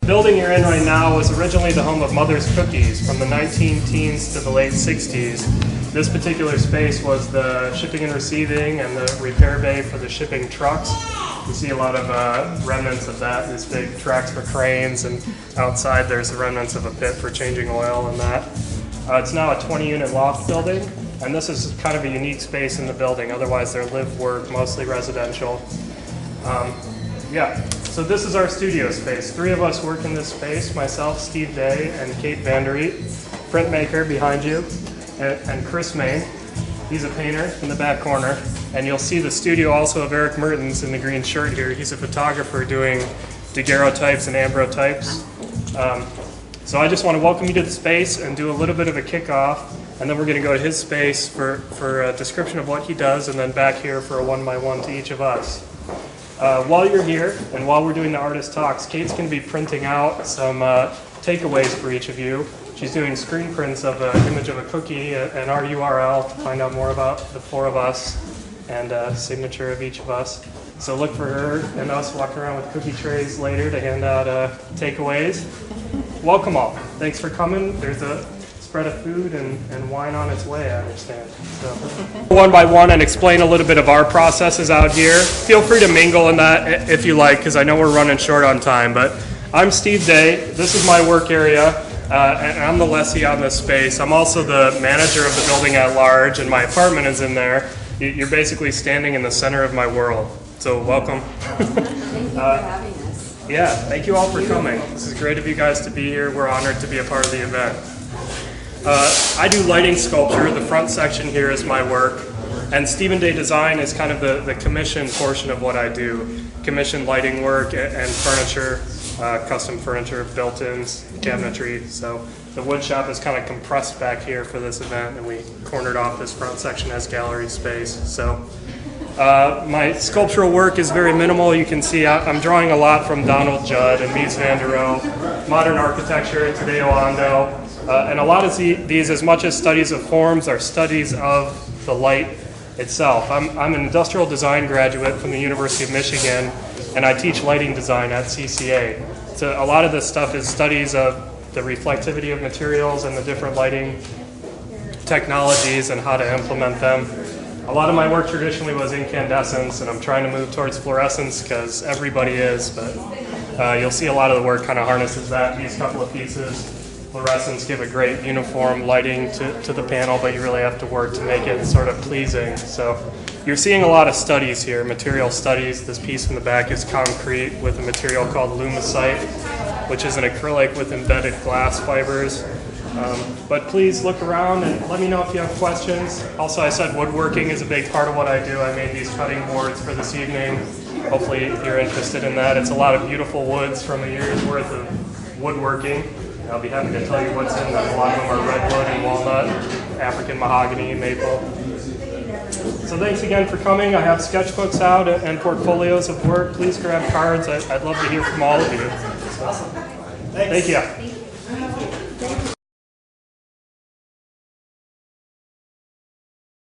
The building you're in right now was originally the home of Mother's Cookies from the 19-teens to the late 60s. This particular space was the shipping and receiving and the repair bay for the shipping trucks. You see a lot of remnants of that, these big tracks for cranes, and outside there's the remnants of a pit for changing oil and that. It's now a 20-unit loft building, and this is kind of a unique space in the building. Otherwise they're live-work, mostly residential. So this is our studio space. 3 of us work in this space, myself, Steve Day, and Kate Vandereet, printmaker behind you, and Chris Main. He's a painter in the back corner. And you'll see the studio also of Eric Mertens in the green shirt here. He's a photographer doing daguerreotypes and ambrotypes. So I just want to welcome you to the space and do a little bit of a kickoff, and then we're going to go to his space for a description of what he does, and then back here for a one-by-one to each of us. While you're here and while we're doing the artist talks, Kate's going to be printing out some takeaways for each of you. She's doing screen prints of an image of a cookie and our URL to find out more about the 4 of us and a signature of each of us. So look for her and us walking around with cookie trays later to hand out takeaways. Welcome all. Thanks for coming. There's a spread of food and wine on its way, I understand. So, one by one and explain a little bit of our processes out here. Feel free to mingle in that if you like, because I know we're running short on time. But I'm Steve Day. This is my work area, and I'm the lessee on this space. I'm also the manager of the building at large, and my apartment is in there. You're basically standing in the center of my world. So welcome. Thank you for having us. Yeah, thank you all for coming. This is great of you guys to be here. We're honored to be a part of the event. I do lighting sculpture. The front section here is my work. And Stephen Day Design is kind of the commission portion of what I do. Commission lighting work and furniture, custom furniture, built-ins, cabinetry. So the wood shop is kind of compressed back here for this event, and we cornered off this front section as gallery space. So my sculptural work is very minimal. You can see I'm drawing a lot from Donald Judd and Mies van der Rohe, modern architecture, Tadeo Ando, and a lot of these, as much as studies of forms, are studies of the light itself. I'm an industrial design graduate from the University of Michigan, and I teach lighting design at CCA. So a lot of this stuff is studies of the reflectivity of materials and the different lighting technologies and how to implement them. A lot of my work traditionally was incandescence, and I'm trying to move towards fluorescence because everybody is, but you'll see a lot of the work kind of harnesses that. These couple of pieces, fluorescents give a great uniform lighting to the panel, but you really have to work to make it sort of pleasing. So you're seeing a lot of studies here, material studies. This piece in the back is concrete with a material called lumicite, which is an acrylic with embedded glass fibers. But please look around and let me know if you have questions. Also, I said woodworking is a big part of what I do. I made these cutting boards for this evening. Hopefully you're interested in that. It's a lot of beautiful woods from a year's worth of woodworking. I'll be happy to tell you what's in them. A lot of them are redwood and walnut, African mahogany, maple. So thanks again for coming. I have sketchbooks out and portfolios of work. Please grab cards. I'd love to hear from all of you. So, thank you.